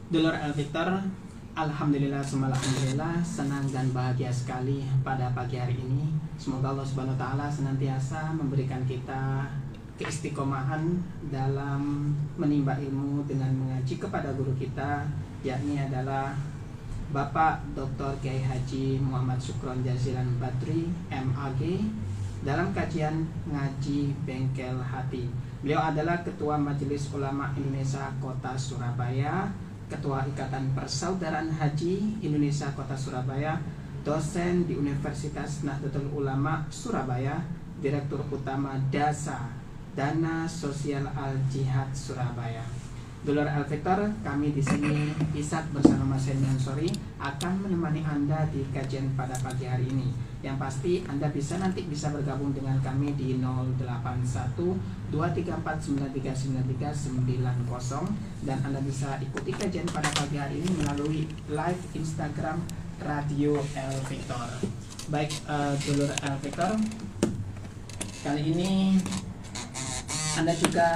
Dulur Al-Victor, alhamdulillah, alhamdulillah, senang dan bahagia sekali pada pagi hari ini. Semoga Allah Subhanahu wa taala senantiasa memberikan kita keistiqomahan dalam menimba ilmu dengan mengaji kepada guru kita, yakni adalah Bapak Dr. Kiai Haji Muhammad Syukron Jazilan Badri MAG, dalam kajian ngaji Bengkel Hati. Beliau adalah Ketua Majelis Ulama Indonesia Kota Surabaya, Ketua Ikatan Persaudaraan Haji Indonesia Kota Surabaya, dosen di Universitas Nahdlatul Ulama Surabaya, Direktur Utama Dana Sosial Al-Jihad Surabaya. Dulur Al-Victor, kami di sini Ishak bersama Mas Henry Ansori akan menemani Anda di kajian pada pagi hari ini. Yang pasti Anda nanti bisa bergabung dengan kami di 081-234-9393-90, dan Anda bisa ikuti kajian pada pagi hari ini melalui live Instagram Radio Al-Victor. Baik, Dulur Al-Victor, kali ini Anda juga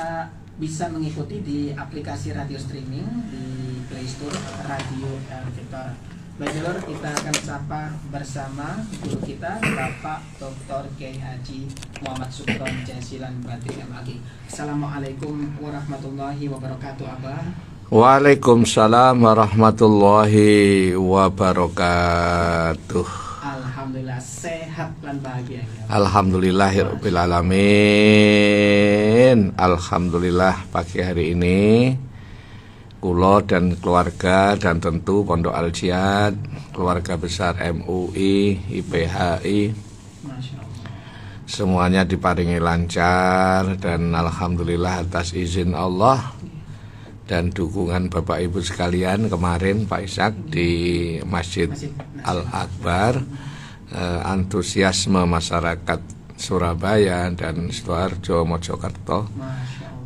bisa mengikuti di aplikasi radio streaming di Play Store Radio Al-Victor. Baik Dulur, kita akan sapa bersama guru kita Bapak Dr. Kiai Haji Muhammad Syukron Jazilan Badri MAG. Assalamualaikum warahmatullahi wabarakatuh, Abah. Waalaikumsalam warahmatullahi wabarakatuh. Alhamdulillah sehat dan bahagia ya. Alhamdulillahirabbil alamin. Alhamdulillah pagi hari ini kula dan keluarga dan tentu Pondok Al-Jihad, keluarga besar MUI, IPHI, semuanya diparingi lancar, dan alhamdulillah atas izin Allah dan dukungan Bapak Ibu sekalian kemarin Pak Ishak di Masjid Al-Akbar, antusiasme masyarakat Surabaya dan Sidoarjo, Mojokerto,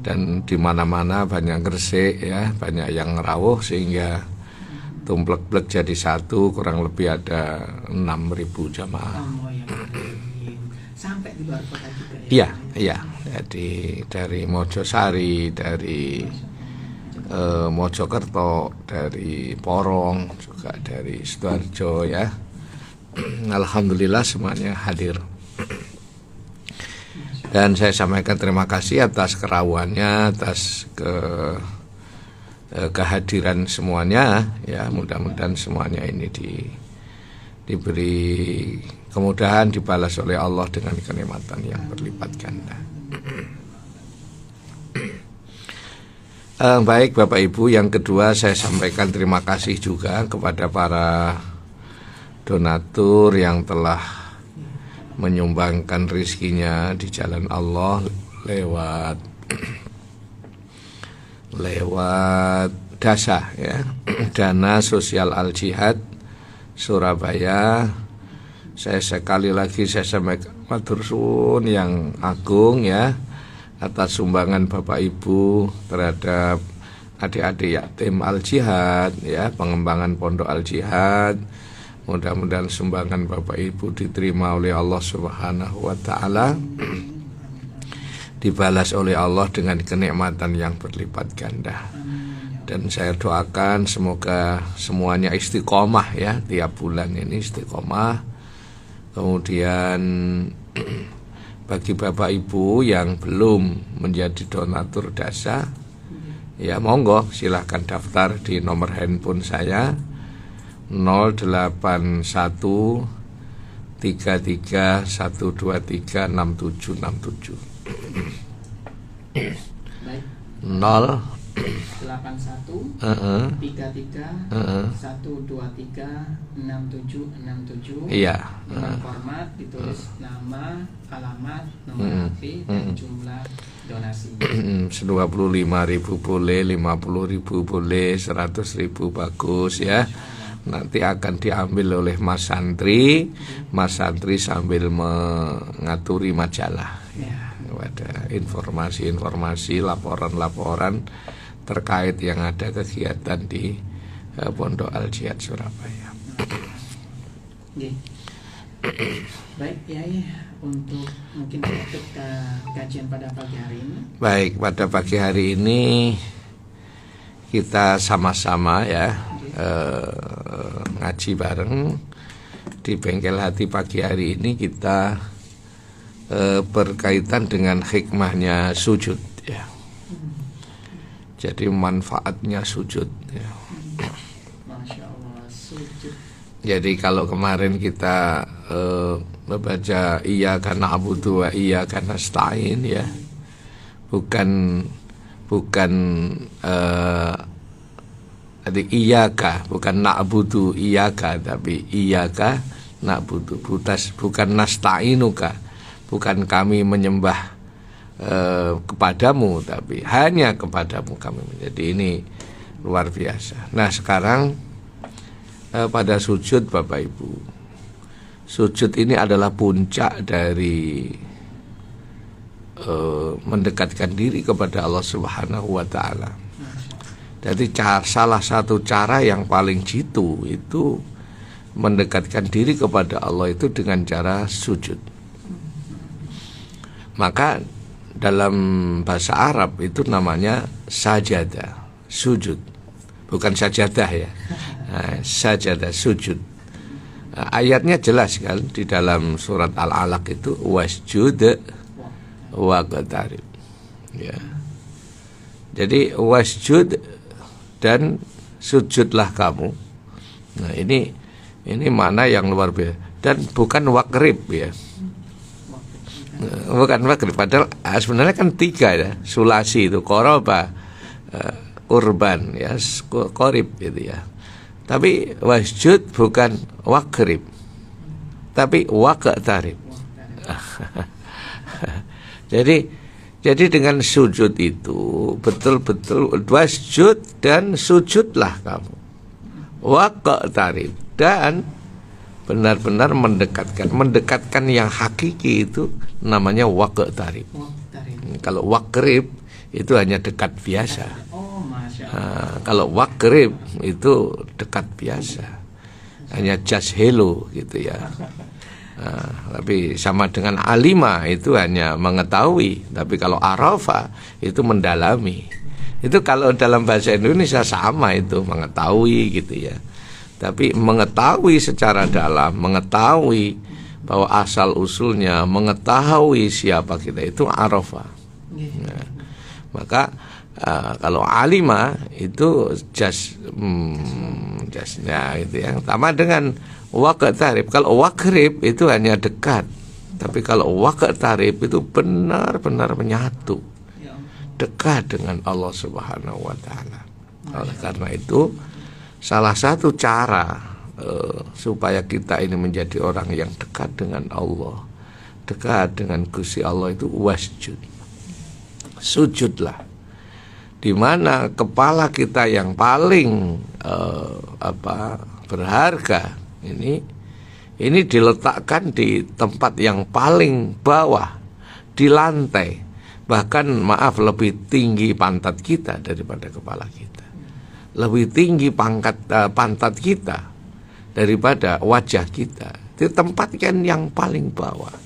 dan di mana-mana banyak Gresik ya, banyak yang rawuh sehingga tumplek-plek jadi satu, kurang lebih ada 6.000 jamaah. Sampai di luar kota juga ya? Iya, iya. Jadi dari Mojosari, dari Mojokerto, dari Porong, juga dari Sidoarjo ya. Alhamdulillah semuanya hadir. Dan saya sampaikan terima kasih atas kerawannya, atas kehadiran semuanya ya. Mudah-mudahan semuanya ini diberi kemudahan, dibalas oleh Allah dengan kenikmatan yang berlipat ganda. Baik Bapak Ibu, yang kedua saya sampaikan terima kasih juga kepada para donatur yang telah menyumbangkan rizkinya di jalan Allah lewat DASA ya, Dana Sosial Al-Jihad Surabaya. Saya sekali lagi sampaikan matur suwun yang agung ya atas sumbangan Bapak Ibu terhadap adik-adik yatim Al-Jihad ya, pengembangan Pondok Al-Jihad. Mudah-mudahan sumbangan Bapak Ibu diterima oleh Allah Subhanahu wa taala, dibalas oleh Allah dengan kenikmatan yang berlipat ganda. Dan saya doakan semoga semuanya istiqomah ya, tiap bulan ini istiqomah. Kemudian bagi Bapak Ibu yang belum menjadi donatur DASA ya, monggo silahkan daftar di nomor handphone saya 081 33 123 6767. Baik. 0 81 33 123 6767. Iya. Dengan format ditulis nama, alamat, nomor HP, dan jumlah donasi. 25.000 boleh, 50.000 boleh, 100.000 bagus ya. Nanti akan diambil oleh Mas Santri sambil mengaturi majalah ya. Ada informasi-informasi, laporan-laporan terkait yang ada kegiatan di Pondok Al-Jihad Surabaya. Baik ya, untuk mungkin untuk kajian pada pagi hari ini. Baik, pada pagi hari ini kita sama-sama ya ngaji bareng di Bengkel Hati pagi hari ini. Kita berkaitan dengan hikmahnya sujud ya. Jadi manfaatnya sujud ya. Masya Allah, sujud. Jadi kalau kemarin kita membaca iyyaka na'budu wa iyyaka nasta'in ya, bukan iyyaka, bukan na'budu iyyaka, tapi iyyaka na'budu, bukan nasta'inuka, bukan kami menyembah kepadamu, tapi hanya kepadamu kami. Jadi ini luar biasa. Nah sekarang pada sujud Bapak Ibu, sujud ini adalah puncak dari mendekatkan diri kepada Allah Subhanahu wa Ta'ala. Jadi salah satu cara yang paling jitu itu mendekatkan diri kepada Allah itu dengan cara sujud. Maka dalam bahasa Arab itu namanya sajadah, sujud, bukan sajadah ya. Nah, sajadah, sujud. Nah, ayatnya jelas kan di dalam surat Al-Alaq itu wasjud waqtarib. Ya. Jadi wasjud dan sujudlah kamu. Nah ini mana yang luar biasa, dan bukan wakrib ya, bukan wakrib. Padahal sebenarnya kan 3 ya, sulasi itu qoroba, urban ya, qorib gitu ya. Tapi wasjud bukan wakrib, tapi waqtarib. Jadi dengan sujud itu betul-betul wasjud dan sujudlah kamu, waqtarib, dan benar-benar mendekatkan yang hakiki itu namanya waqtarib. Kalau wakrib itu hanya dekat biasa. Nah, kalau wakrib itu dekat biasa, hanya just hello gitu ya. Nah, tapi sama dengan alima itu hanya mengetahui, tapi kalau arafa itu mendalami. Itu kalau dalam bahasa Indonesia sama, itu mengetahui gitu ya. Tapi mengetahui secara dalam, mengetahui bahwa asal usulnya, mengetahui siapa kita, itu arafa. Nah, maka kalau alima itu jasnya itu yang sama dengan waqtarib. Kalau wakrib itu hanya dekat, tapi kalau waqtarib itu benar-benar menyatu, dekat dengan Allah Subhanahu wa Ta'ala. Oleh karena itu salah satu cara supaya kita ini menjadi orang yang dekat dengan Allah, dekat dengan Gusti Allah, itu wasjud, sujudlah, di mana kepala kita yang paling berharga ini diletakkan di tempat yang paling bawah, di lantai, bahkan lebih tinggi pantat kita daripada kepala kita, lebih tinggi pantat kita daripada wajah kita. Itu tempatkan yang paling bawah.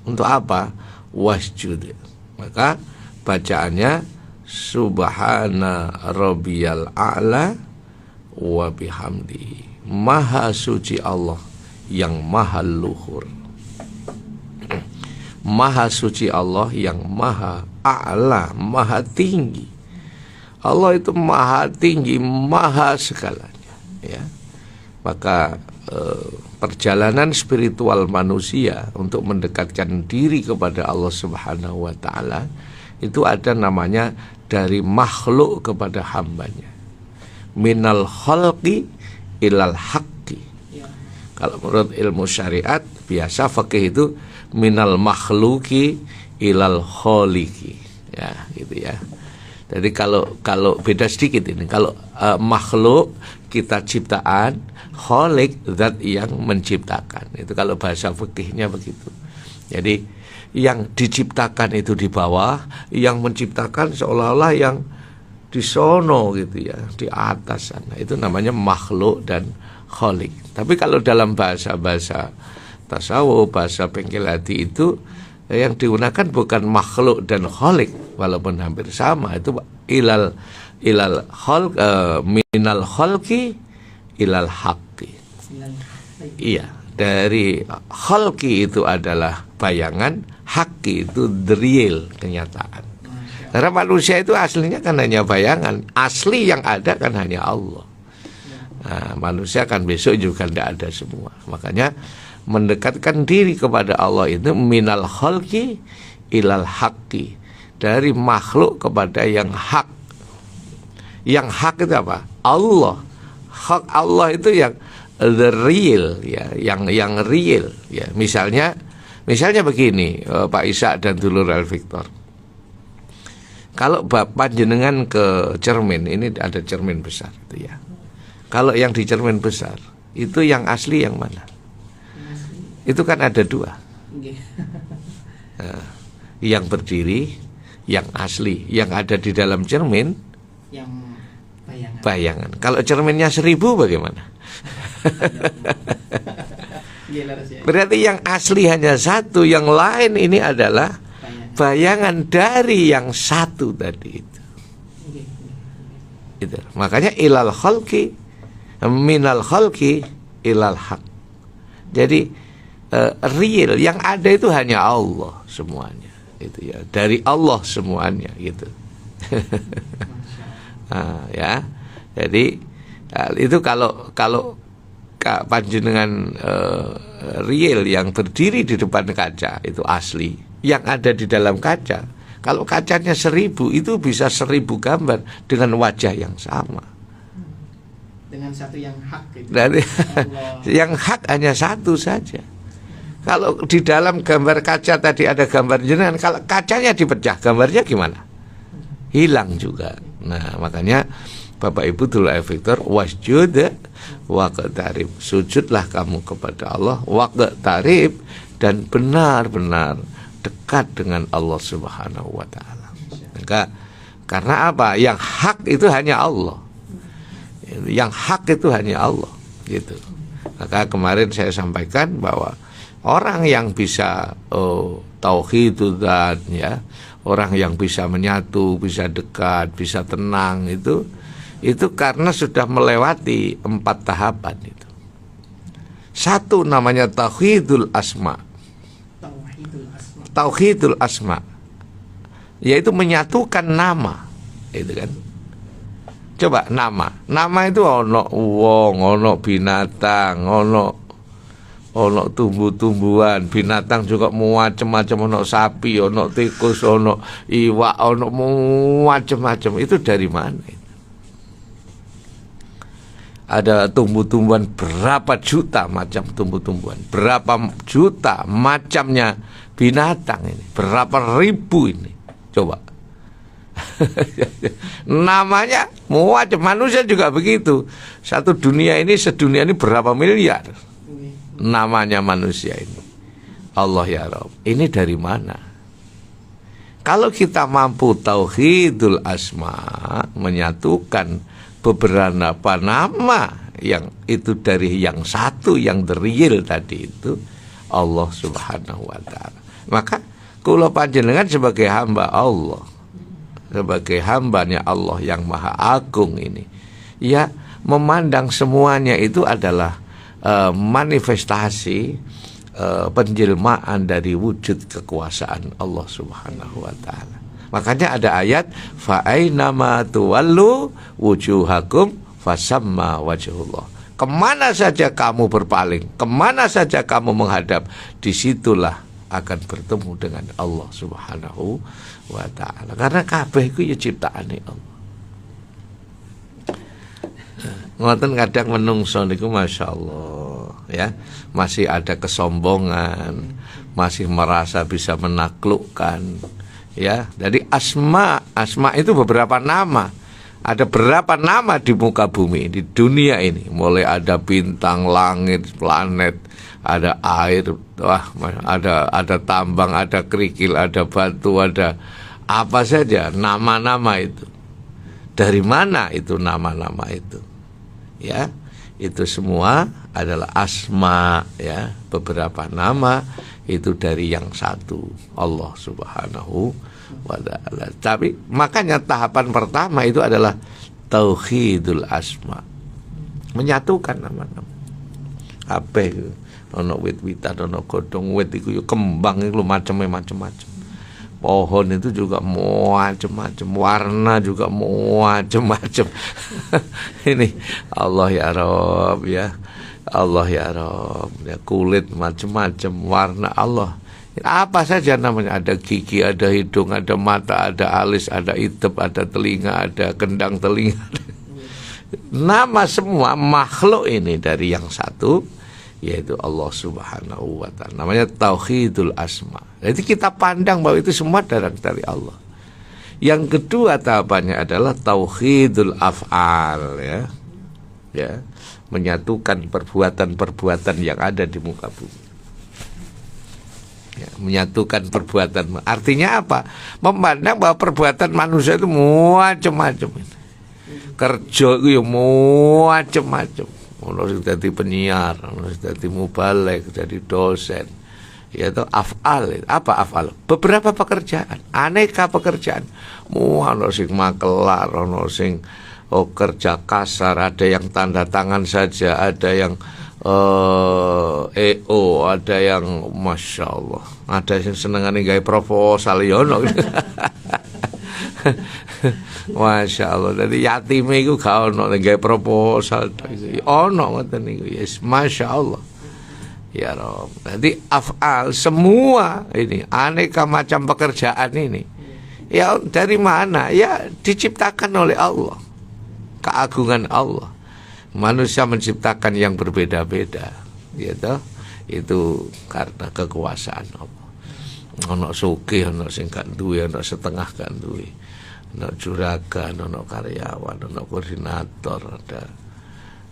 Untuk apa? Wasjud. Maka bacaannya subhana rabbiyal a'la wa bihamdi. Maha suci Allah yang maha luhur, maha suci Allah yang maha a'la, maha tinggi. Allah itu maha tinggi, maha segalanya ya. Maka perjalanan spiritual manusia untuk mendekatkan diri kepada Allah Subhanahu wa Ta'ala itu ada namanya dari makhluk kepada hambanya, minal khalqi ilal haqqi. Kalau menurut ilmu syariat biasa fikih itu minal makhluki ilal khaliqi ya, gitu ya. Jadi kalau beda sedikit ini, kalau makhluk kita ciptaan, khaliq zat yang menciptakan. Itu kalau bahasa fikihnya begitu. Jadi yang diciptakan itu di bawah, yang menciptakan seolah-olah yang di sono gitu ya, di atas sana. Itu namanya makhluk dan khaliq. Tapi kalau dalam bahasa tasawuf, bahasa Bengkel Hati itu yang digunakan bukan makhluk dan khaliq, walaupun hampir sama, itu minal khalqi ilal haqqi. Iya, dari khalqi itu adalah bayangan, haqqi itu the real, kenyataan. Karena manusia itu aslinya kan hanya bayangan, asli yang ada kan hanya Allah. Nah, manusia kan besok juga tidak ada semua. Makanya mendekatkan diri kepada Allah itu minal khalqi ilal haqqi, dari makhluk kepada yang hak. Yang hak itu apa? Allah. Hak Allah itu yang the real, ya, yang real, ya. Misalnya begini, Pak Ishak dan Dulur Al Victor. Kalau Bapak jenengan ke cermin, ini ada cermin besar itu ya. Kalau yang di cermin besar itu yang asli yang mana? Itu kan ada dua. Nah, yang berdiri, yang asli, yang ada di dalam cermin, yang bayangan. Kalau cerminnya 1000 bagaimana? Berarti yang asli hanya satu, yang lain ini adalah bayangan dari yang satu tadi itu. Itu. Makanya ilal khalqi minal khalqi ilal haq. Jadi real yang ada itu hanya Allah semuanya. Itu ya, dari Allah semuanya gitu. Nah, ya. Jadi itu kalau panjenengan real yang berdiri di depan kaca itu asli. Yang ada di dalam kaca, kalau kacanya 1000 itu bisa 1000 gambar dengan wajah yang sama, dengan satu yang hak gitu. Dari yang hak hanya satu saja. Kalau di dalam gambar kaca tadi ada gambar jenengan, kalau kacanya dipecah, gambarnya gimana? Hilang juga. Nah, makanya Bapak Ibu dulu Victor, wasjud waqtarib, sujudlah kamu kepada Allah, waqtarib, dan benar-benar dekat dengan Allah Subhanahu wa taala. Karena apa? Yang hak itu hanya Allah. Yang hak itu hanya Allah, gitu. Maka kemarin saya sampaikan bahwa orang yang bisa tauhid dan ya, orang yang bisa menyatu, bisa dekat, bisa tenang itu karena sudah melewati 4 tahapan itu. Satu namanya tauhidul asma. Tauhidul asma, yaitu menyatukan nama, itu kan. Coba nama itu ono wong, ono binatang, ono tumbuh-tumbuhan, binatang juga macam-macam, ono sapi, ono tikus, ono iwak, ono macam-macam. Itu dari mana itu? Ada tumbuh-tumbuhan berapa juta macam tumbuh-tumbuhan, berapa juta macamnya binatang ini, berapa ribu ini, coba. Namanya macam, manusia juga begitu. Satu dunia ini, sedunia ini berapa miliar namanya manusia ini. Allah ya Rabb, ini dari mana? Kalau kita mampu tauhidul asma, menyatukan beberapa nama yang itu dari yang satu, yang the real tadi itu Allah Subhanahu wa taala. Maka kula panjenengan sebagai hamba Allah, sebagai hambanya Allah yang Maha Agung ini, ya memandang semuanya itu adalah manifestasi penjelmaan dari wujud kekuasaan Allah Subhanahu wa taala. Makanya ada ayat fa ainama tuwallu wujuhakum fasamma wajhullah. Kemana saja kamu berpaling, kemana saja kamu menghadap, disitulah akan bertemu dengan Allah Subhanahu wa ta'ala. Karena kabeh itu ya ciptaane Allah. Ngoten kadang menungso niku masyaallah ya, masih ada kesombongan, masih merasa bisa menaklukkan ya. Jadi asma itu beberapa nama. Ada berapa nama di muka bumi, di dunia ini. Mulai ada bintang, langit, planet, ada air, wah, ada tambang, ada kerikil, ada batu, ada apa saja nama-nama itu. Dari mana itu nama-nama itu? Ya, itu semua adalah asma ya, beberapa nama itu dari yang satu, Allah Subhanahu wa ta'ala. Tapi makanya tahapan pertama itu adalah tauhidul asma, menyatukan nama-nama. Kabeh ono wit-witan, ono godhong wit iku yo kembang iku macam-macam. Pohon itu juga macam-macam, warna juga macam-macam. Ini Allah ya Rabb ya. Allah ya Rabb, ya kulit macam-macam, warna Allah. Apa saja namanya, ada gigi, ada hidung, ada mata, ada alis, ada itep, ada telinga, ada kendang telinga. Nama semua makhluk ini dari yang satu, yaitu Allah Subhanahu wa ta'ala. Namanya tauhidul asma. Jadi kita pandang bahwa itu semua dari Allah. Yang kedua tahapannya adalah tauhidul af'al ya. Ya, menyatukan perbuatan-perbuatan yang ada di muka bumi. Ya, menyatukan perbuatan. Artinya apa? Memandang bahwa perbuatan manusia itu macam-macam. Kerja itu ya macam-macam. Ono sing dadi penyiar, ono sing dadi mubaligh, jadi dosen. Yaitu af'al. Apa af'al? Beberapa pekerjaan, aneka pekerjaan. Ono sing makelar, ono sing kerja kasar, ada yang tanda tangan saja, ada yang EO, ada yang Masya Allah, ada yang senengane gawe proposal ya ono. Masya Allah. Jadi yatim itu gak ono gawe proposal ono ngoten niku. Yes, Masya Allah. Ya Rabb. Jadi af'al semua ini aneka macam pekerjaan ini. Ya dari mana? Ya diciptakan oleh Allah. Keagungan Allah. Manusia menciptakan yang berbeda-beda, gitu. Itu karena kekuasaan Allah. Ono sugih, ono sing gak duwe, ono setengah gak duwe. Ono juragan, ono karyawan, ono koordinator, ada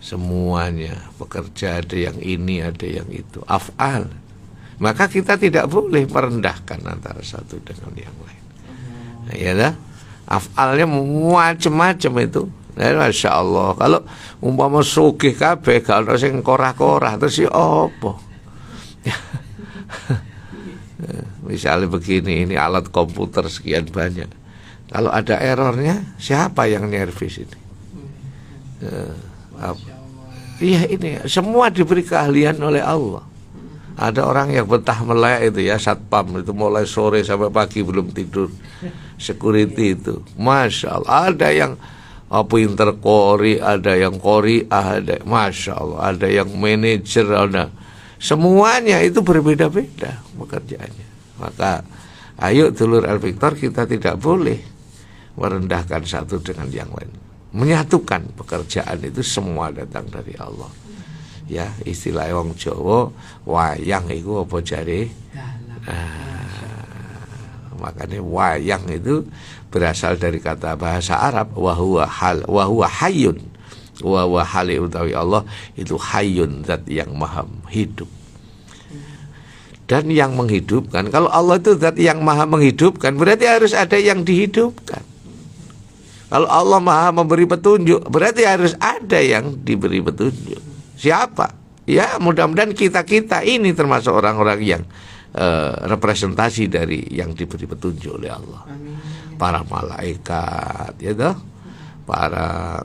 semuanya. Pekerja ada yang ini, ada yang itu. Af'al. Maka kita tidak boleh merendahkan antara satu dengan yang lain. Ya dah. Af'alnya macam-macam itu. Ya, Masya Allah. Kalau umpama sugih kabeh gak ono sing korah-korah terus ya apa? Misalnya begini, ini alat komputer sekian banyak. Kalau ada errornya, siapa yang nyervis ini? Iya ini semua diberi keahlian oleh Allah. Ada orang yang betah melek itu ya, satpam itu mulai sore sampai pagi belum tidur. Security itu, Masya Allah. Ada yang pinter kori, ada yang kori, ada, Masya Allah, ada yang manajer, ada. Semuanya itu berbeda-beda pekerjaannya. Maka ayo dulur Al-Victor, kita tidak boleh merendahkan satu dengan yang lain. Menyatukan pekerjaan itu semua datang dari Allah. Ya, istilah wong Jawa, wayang itu apa jare? Makanya wayang itu berasal dari kata bahasa Arab wa huwa hayyun. Wa huwa hal utawi Allah itu hayyun, zat yang maha hidup. Dan yang menghidupkan, kalau Allah itu zat yang maha menghidupkan, berarti harus ada yang dihidupkan. Kalau Allah maha memberi petunjuk, berarti harus ada yang diberi petunjuk. Siapa? Ya mudah-mudahan kita-kita ini termasuk orang-orang yang representasi dari yang diberi petunjuk oleh Allah. Amin. Para malaikat, ya toh, para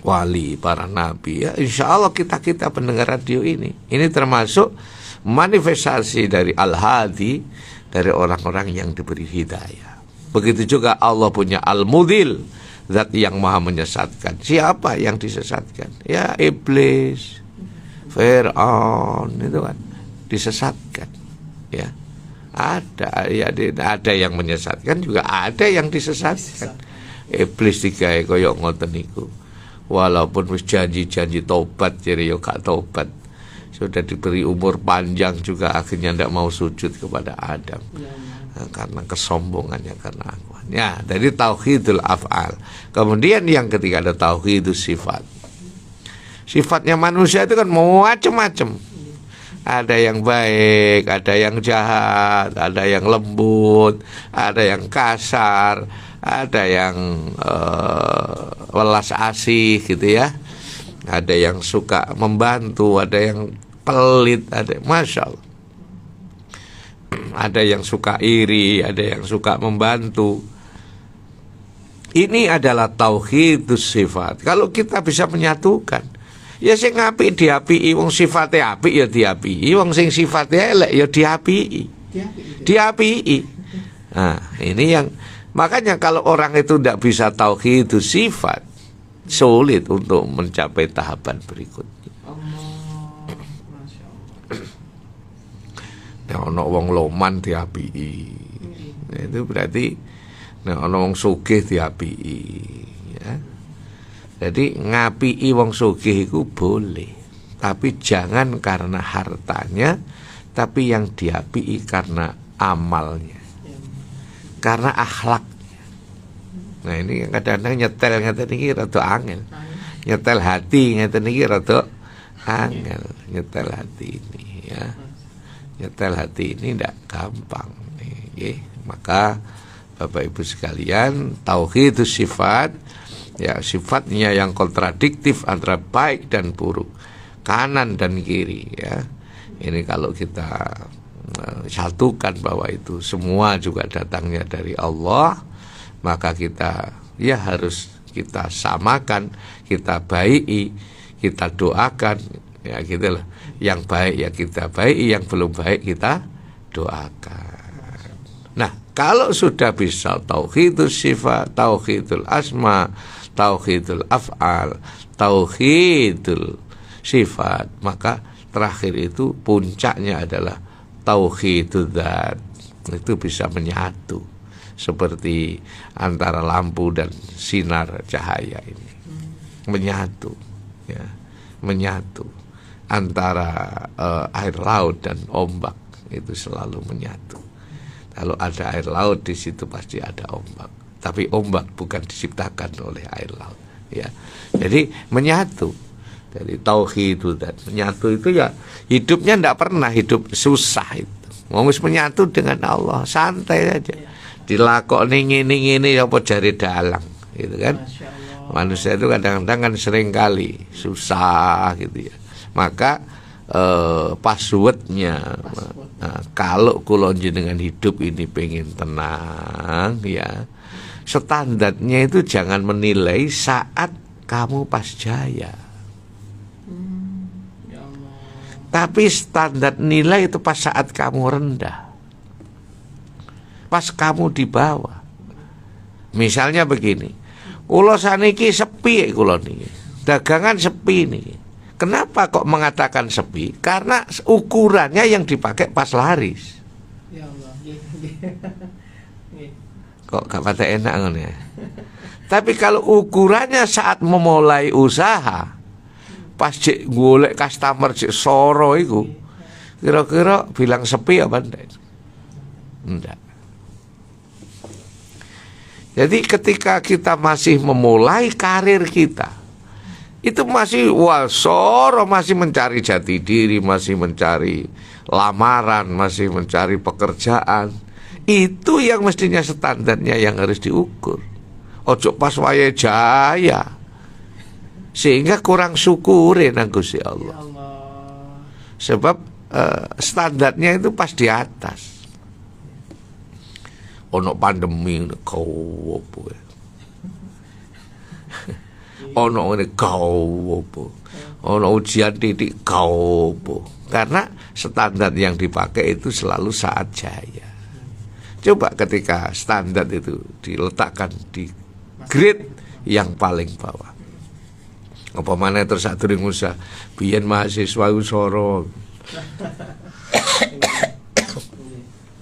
wali, para nabi. Ya, insya Allah kita pendengar radio ini termasuk manifestasi dari Al-Hadi, dari orang-orang yang diberi hidayah. Begitu juga Allah punya Al-Mudil, zat yang maha menyesatkan. Siapa yang disesatkan? Ya iblis, Fir'aun itu kan disesatkan. Ya ada yang menyesatkan, juga ada yang disesatkan. Iblis digawe kaya ngoten niku. Walaupun wis janji tobat, jadi yo gak tobat. Sudah diberi umur panjang juga akhirnya tidak mau sujud kepada Adam. Karena kesombongannya, karena angkuhan. Ya, dari tauhidul af'al. Kemudian yang ketiga ada tauhidus sifat. Sifatnya manusia itu kan macam-macam. Ada yang baik, ada yang jahat, ada yang lembut, ada yang kasar, ada yang welas asih gitu ya. Ada yang suka membantu, ada yang pelit, ada, Masya Allah. Ada yang suka iri, ada yang suka membantu. Ini adalah tauhidus sifat. Kalau kita bisa menyatukan, ya sing apik diapiki, wong sifate apik ya diapiki, wong sing sifate elek ya diapiki. Diapiki. Nah, ini yang makanya kalau orang itu tidak bisa tauhidus sifat, sulit untuk mencapai tahapan berikutnya. Nah, ono wong loman diapiki. Nah, itu berarti ono wong sugih diapiki, ya. Jadi ngapiki wong sugih itu boleh, tapi jangan karena hartanya, tapi yang diapiki karena amalnya, karena akhlaknya. Nah, ini kadang-kadang nyetel ngeten iki rada angel. Nyetel hati ngeten iki rada angel. Nyetel hati ini, ya. Nyetel hati ini tidak gampang, nih. Maka Bapak Ibu sekalian, tauhidus sifat, ya, sifatnya yang kontradiktif antara baik dan buruk, kanan dan kiri, ya. Ini kalau kita satukan bahwa itu semua juga datangnya dari Allah, maka kita ya harus kita samakan, kita baiki, kita doakan, ya gitu loh. Yang baik ya kita baiki, yang belum baik kita doakan. Nah, kalau sudah bisa tauhidus sifat, tauhidul asma, tauhidul af'al, tauhidul sifat, maka terakhir itu puncaknya adalah tauhidul dzat. Itu bisa menyatu seperti antara lampu dan sinar cahaya ini. Menyatu, ya. Menyatu antara air laut dan ombak, itu selalu menyatu. Kalau ada air laut di situ pasti ada ombak. Tapi ombak bukan diciptakan oleh air laut, ya. Jadi menyatu. Jadi tauhid dan menyatu itu ya hidupnya tidak pernah hidup susah itu. Mau menyatu dengan Allah santai saja. Dilakoni ngene apa jari dalang, gitu kan. Manusia itu kadang-kadang kan sering kali susah gitu ya. Maka passwordnya, nah, kalau kula jenengan hidup ini pengen tenang, ya, standarnya itu jangan menilai saat kamu pas jaya, tapi standar nilai itu pas saat kamu rendah, pas kamu di bawah. Misalnya begini, kula saniki sepi, kula niki dagangan sepi niki. Kenapa kok mengatakan sepi? Karena ukurannya yang dipakai pas laris. Ya Allah. Kok gak pada enak ngono ya. Tapi kalau ukurannya saat memulai usaha, pas cek golek customer cek soro iku, kira-kira bilang sepi apa enggak? Enggak. Jadi ketika kita masih memulai karir kita, itu masih wasoro, masih mencari jati diri, masih mencari lamaran, masih mencari pekerjaan. Itu yang mestinya standarnya yang harus diukur. Ojo pas wayahe jaya, sehingga kurang syukurin nang Gusti Allah. Sebab standarnya itu pas di atas. Ono pandemi kau apa? Ono ngene kau apa? Ono ujian titik kau apa? Karena standar yang dipakai itu selalu saat jaya. Coba ketika standar itu diletakkan di grade yang paling bawah. Apa mana terus sadurunge usaha, biyen mahasiswa usoro.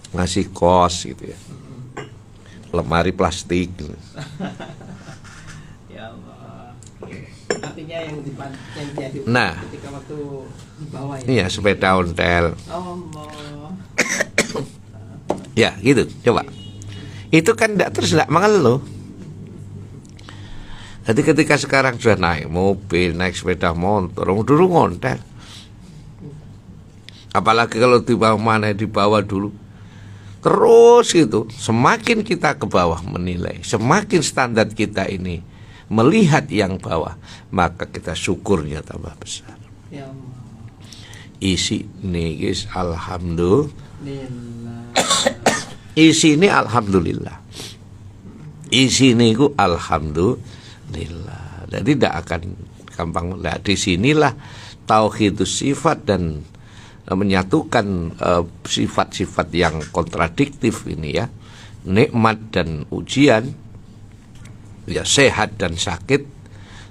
Ngasih kos gitu ya. Lemari plastik. Artinya yang jadi ketika waktu di bawah ya. Iya, sepeda ontel. Ya, gitu. Coba. Itu kan tidak mengeluh. Jadi ketika sekarang sudah naik mobil, naik sepeda motor, dulu ngontel. Apalagi kalau di bawah mana, di bawah dulu. Terus gitu, semakin kita ke bawah menilai, semakin standar kita ini melihat yang bawah, maka kita syukurnya tambah besar. Ya Allah. Isi nigis alhamdulillah. Isi ini alhamdulillah. Isine iku alhamdulillah. Jadi tidak akan gampang. Nah, di sinilah tauhidus sifat dan menyatukan sifat-sifat yang kontradiktif ini ya, nikmat dan ujian, ya sehat dan sakit,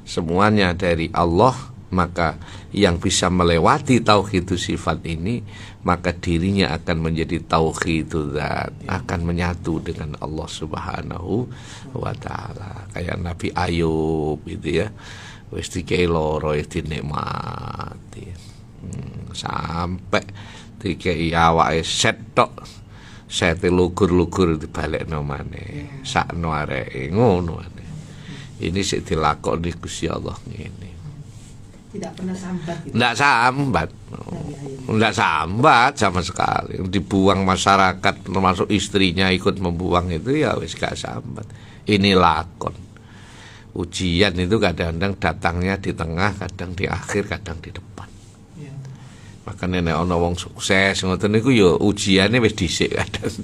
semuanya dari Allah. Maka yang bisa melewati tauhidus sifat ini, maka dirinya akan menjadi tauhidul zat, akan menyatu dengan Allah Subhanahu wa taala. Kayak Nabi Ayub itu ya, wis dikei loro wis dinikmati. Sampai dikei awake set tok, sete lugur-lugur dibalekno maneh. Sakno areke ngono maneh. Ini sik dilakoni Gusti Allah ngene. Tidak pernah sambat gitu. Nggak sambat sama sekali. Dibuang masyarakat, termasuk istrinya ikut membuang itu ya wis gak sambat. Ini lakon. Ujian itu kadang-kadang datangnya di tengah, kadang di akhir, kadang di depan. Ya. Makanya nek ana wong sukses ngoten niku ya ujiane wis dhisik kadang.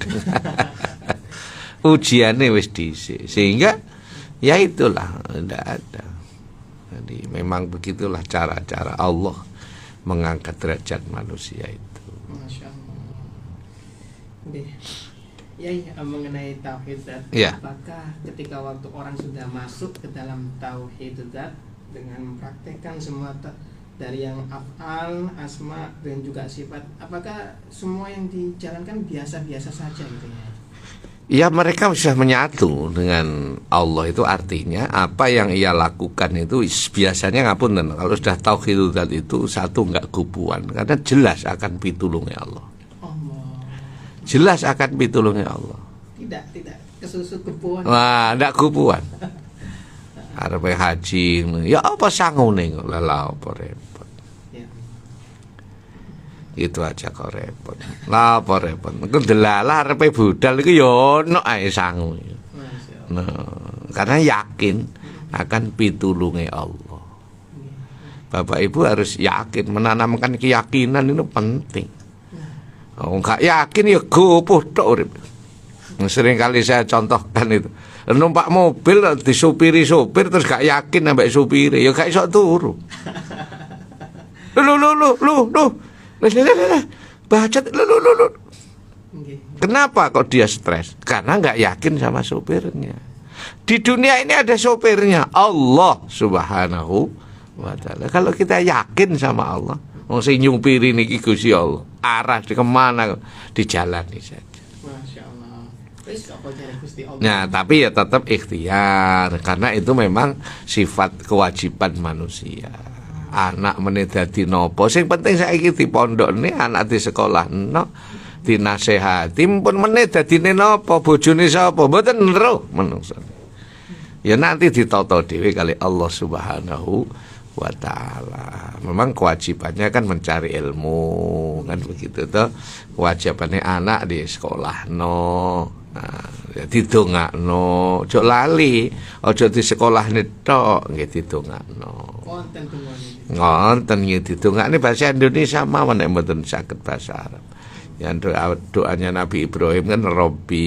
Ujiane wis dhisik. Sehingga ya itulah ndak ada. Jadi memang begitulah cara-cara Allah mengangkat derajat manusia itu. Masya Allah. Ya, mengenai tauhid zat, ya. Apakah ketika waktu orang sudah masuk ke dalam tauhid zat dengan mempraktekkan semua dari yang af'al, asma dan juga sifat, apakah semua yang dijalankan biasa-biasa saja gitu ya? Ya, mereka sudah menyatu dengan Allah. Itu artinya apa yang ia lakukan itu biasanya ngapunten. Kalau sudah tauhidul zat itu satu enggak kubuan, karena jelas akan pitulungnya Allah. Jelas akan pitulungnya Allah. Tidak kesusu kubuan. Wah, enggak kubuan. Arepe haji, ya apa sangune kok lha apa repot. Ya. Itu aja kok repot. Lah apa repot. Engko delalah arepe budal iku ya ono ae sangu. Nah, karena yakin akan pitulunge Allah. Bapak Ibu harus yakin, menanamkan keyakinan itu penting. Oh, enggak yakin ya gopoh tok urip. Sering kali saya contohkan itu. Numpak mobil disupiri sopir terus gak yakin ambek supire, ya gak iso turu. Lu. Bacot lu. Kenapa kok dia stres? Karena gak yakin sama sopirnya. Di dunia ini ada sopirnya, Allah Subhanahu wa taala. Kalau kita yakin sama Allah, wong sing nyupiri niki Gusti Allah, arah di kemana dijalani saja. Masya Allah. Nah, tapi ya tetap ikhtiar, karena itu memang sifat kewajiban manusia. Anak meneh dadi napa, sing penting saiki di pondokne, anak di sekolah no, dinasehati pun meneh dadine napa, bojone sapa, mboten weruh menungso. Ya nanti ditata dhewe kali Allah Subhanahu wa ta'ala. Memang kewajibannya kan mencari ilmu, kan begitu toh. Kewajibannya anak di sekolah ya didongakno, ojo lali, ojo di sekolah tok nggih didongakno. Wonten nggih didongakne bahasa Indonesia mawon nek mboten saged bahasa Arab. Yang doanya Nabi Ibrahim kan Rabbi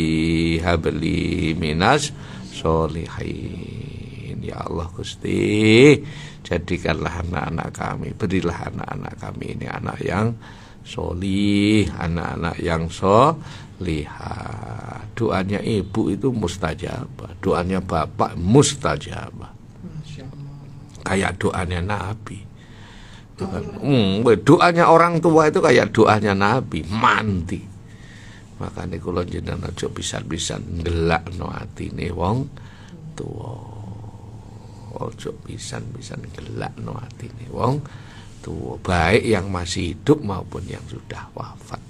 habli minas sholihin. Ya Allah Gusti, jadikanlah anak-anak kami, berilah anak-anak kami ini anak yang solih, anak-anak yang solihah. Doanya ibu itu mustajabah, doanya bapak mustajabah. Kayak doanya Nabi. Doanya orang tua itu kayak doanya Nabi, mandi. Makanya kula jenengan aja pisan-pisan ngelakno atine wong tuwa. Ojo pisan-pisan gelakno atine wong tuwa, baik yang masih hidup maupun yang sudah wafat.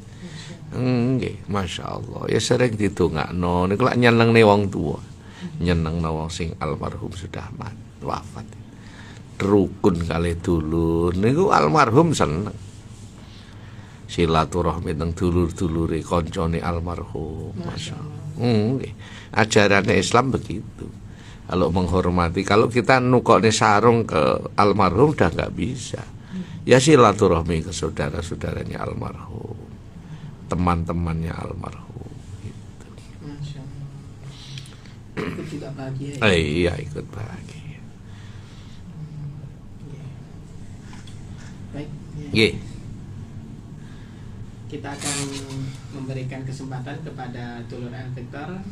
Nggih, masyaallah. Ya sering didongakno niku lak nyenengne wong tuwa. Nyenengno wong sing almarhum sudah wafat. Rukun kali dulur niku almarhum seneng. Silaturahmi teng dulur-dulure kancane almarhum. Masyaallah. Nggih. Ajarannya Islam begitu. Kalau menghormati, kalau kita nukokne sarung ke almarhum udah nggak bisa. Ya silaturahmi ke saudara-saudaranya almarhum, teman-temannya almarhum. Gitu. ikut juga bahagia ya? Iya, ikut bahagia. Baik ya. Nggih. Kita akan memberikan kesempatan kepada Dulur El Victor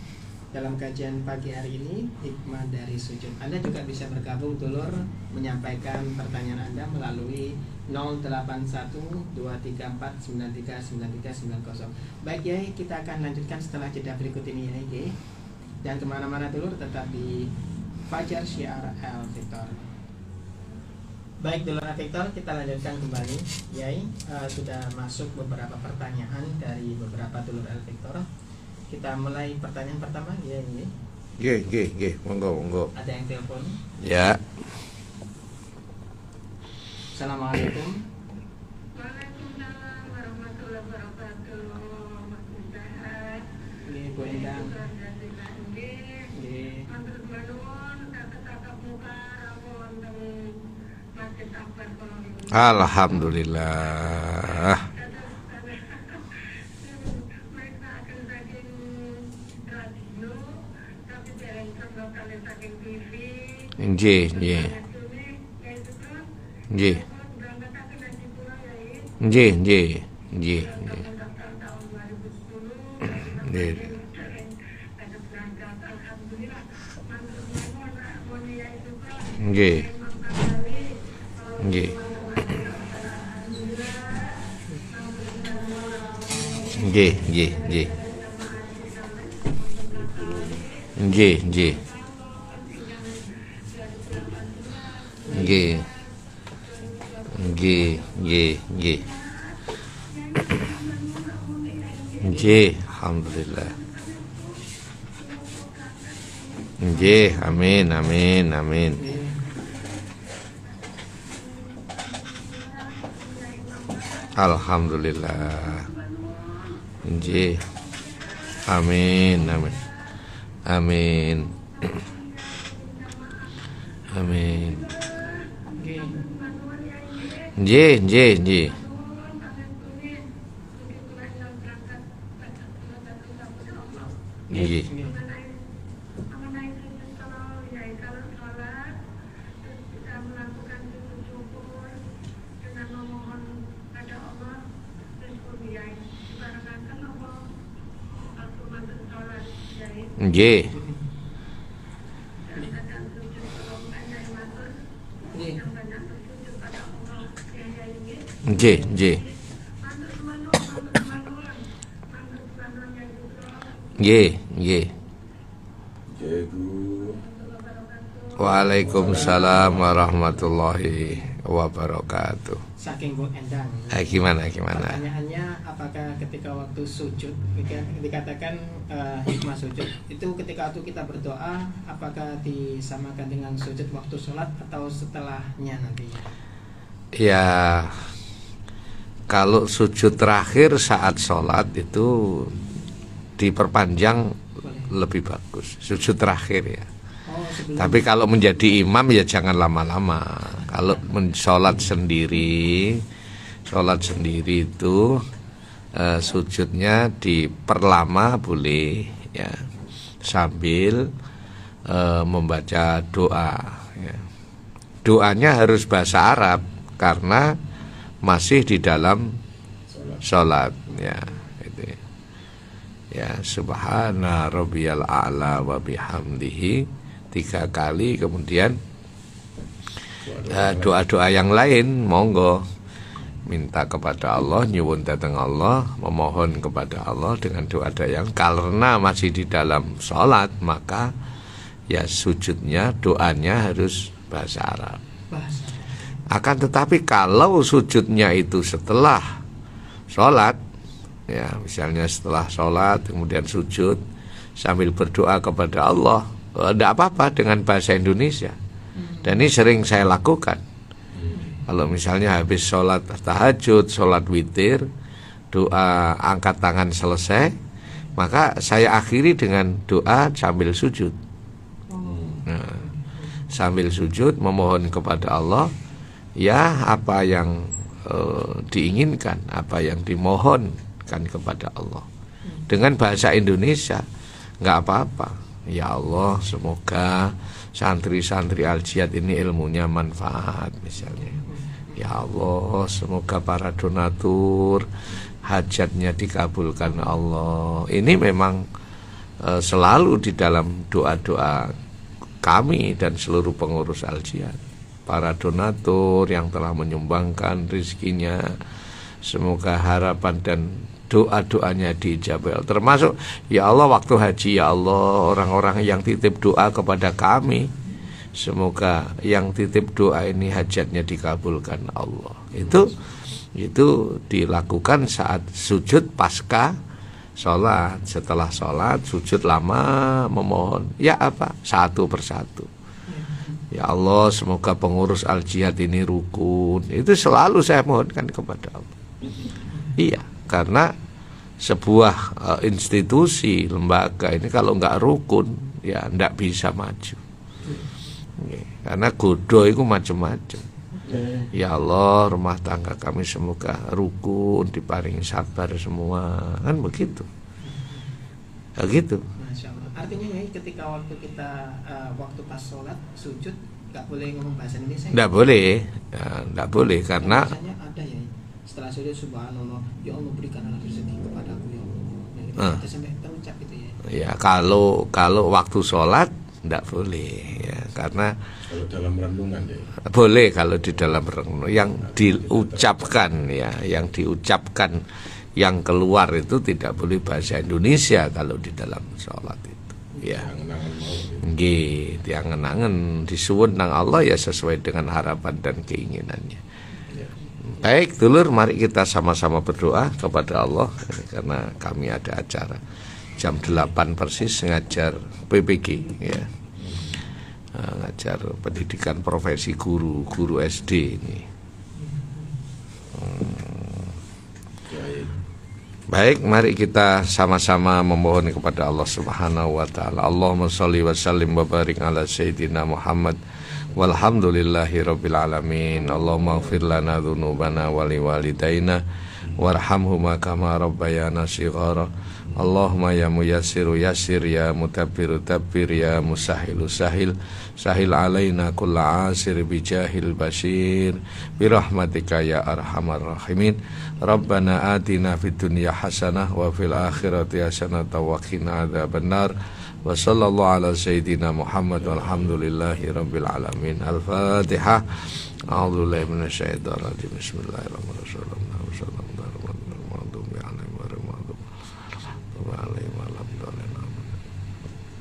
dalam kajian pagi hari ini, hikmah dari sujud. Anda juga bisa bergabung Dulur, menyampaikan pertanyaan Anda melalui 08123493939390. Baik Yai, kita akan lanjutkan setelah jeda berikut ini Yai. Dan kemana-mana Dulur, tetap di Fajar Syiar El Victor. Baik Dulur El Victor, kita lanjutkan kembali Yai. Sudah masuk beberapa pertanyaan dari beberapa Dulur El Victor. Kita mulai pertanyaan pertama Yai. Nggih, monggo. Ada yang telepon? Ya. Assalamualaikum. Waalaikumsalam warahmatullahi wabarakatuh. Mas Ustaz. Nggih, Bu Endang. Nggih. Matur nuwun kakak-kakak muka rawon teng Masjid Akbar Kolong. Alhamdulillah. Mereka akan saking radio, tapi dereng kali saking TV. Nggih. Alhamdulillah. Amin. Alhamdulillah. Amin. Nggih. Nggih. Waalaikumsalam warahmatullahi wabarakatuh. Saking Bu Endang. Gimana? Pertanyaannya, apakah ketika waktu sujud dikatakan hikmah sujud itu ketika waktu kita berdoa, apakah disamakan dengan sujud waktu sholat atau setelahnya nantinya? Ya, kalau sujud terakhir saat sholat itu diperpanjang lebih bagus, sujud terakhir ya. Tapi kalau menjadi imam ya jangan lama-lama. Kalau sholat sendiri itu sujudnya diperlama boleh ya, sambil membaca doa ya. Doanya harus bahasa Arab karena masih di dalam sholat ya, gitu ya. Subhana rabbiyal a'la wa bihamdihi 3 kali, kemudian doa-doa yang lain monggo, minta kepada Allah, nyuwun datang Allah, memohon kepada Allah dengan doa-doa yang, karena masih di dalam sholat maka ya sujudnya, doanya harus bahasa Arab. Akan tetapi kalau sujudnya itu setelah sholat ya, misalnya setelah sholat kemudian sujud sambil berdoa kepada Allah, tidak apa-apa dengan bahasa Indonesia. Dan ini sering saya lakukan. Kalau misalnya habis sholat tahajud, sholat witir, doa angkat tangan selesai, maka saya akhiri dengan doa sambil sujud. Nah, sambil sujud memohon kepada Allah ya apa yang diinginkan, apa yang dimohonkan kepada Allah dengan bahasa Indonesia, nggak apa-apa. Ya Allah, semoga santri-santri Al-Jihad ini ilmunya manfaat misalnya. Ya Allah, semoga para donatur hajatnya dikabulkan Allah. Ini memang selalu di dalam doa-doa kami dan seluruh pengurus Al-Jihad. Para donatur yang telah menyumbangkan rizkinya, semoga harapan dan doa-doanya diijabah. Termasuk ya Allah waktu haji, ya Allah orang-orang yang titip doa kepada kami, semoga yang titip doa ini hajatnya dikabulkan Allah. Itu dilakukan saat sujud pasca sholat. Setelah sholat sujud lama memohon ya apa satu persatu. Ya Allah, semoga pengurus Al-Jihad ini rukun. Itu selalu saya mohonkan kepada Allah. Iya, karena sebuah institusi, lembaga ini kalau nggak rukun ya nggak bisa maju. Karena godo itu macam-macam. Ya Allah, rumah tangga kami semoga rukun, diparingi sabar semua, kan begitu. Begitu. Masya Allah. Artinya ya ketika waktu kita waktu pas sholat sujud nggak boleh ngomong bahasa Indonesia. Nggak boleh, ya, nggak boleh karena biasanya ada ya setelah sujud subhanallah, ya Allah berikanlah rezeki kepadaku ya Allah. Kita sampai terucap itu ya. Ya kalau waktu sholat nggak boleh ya, karena kalau dalam renungan ya. Boleh kalau di dalam renungan yang diucapkan ya, yang diucapkan yang keluar itu tidak boleh bahasa Indonesia kalau di dalam sholat itu. Ya. Nggih, diangen-angen disuwun nang Allah ya sesuai dengan harapan dan keinginannya. Baik, dulur, mari kita sama-sama berdoa kepada Allah karena kami ada acara jam 8 persis ngajar PPG ya. Ngajar pendidikan profesi guru SD ini. Baik, mari kita sama-sama memohon kepada Allah Subhanahu wa taala. Allahumma shalli wa sallim wa barik ala sayyidina Muhammad walhamdulillahi rabbil alamin. Allahumma ighfir lana dzunubana wa liwalidayna warhamhuma kama rabbayana shighara. Allahumma ya muyassiru yassir, ya mutabbiru tabbir, ya musahilu sahil, sahil alaina kulla asir bijahil bashir birahmatika ya arhamar rahimin. Rabbana atina fid dunya hasanah wa fil akhirati hasanah wa qina adzabannar. Wa sallallahu ala sayyidina Muhammad walhamdulillahi rabbil alamin. Al-Fatihah. A'udzubillahi minasyaitonir rajim. Bismillahirrahmanirrahim.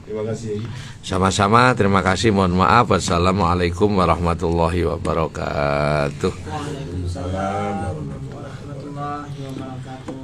Terima kasih. Sama-sama, terima kasih. Mohon maaf. Wassalamualaikum warahmatullahi wabarakatuh. Waalaikumsalam warahmatullahi wabarakatuh.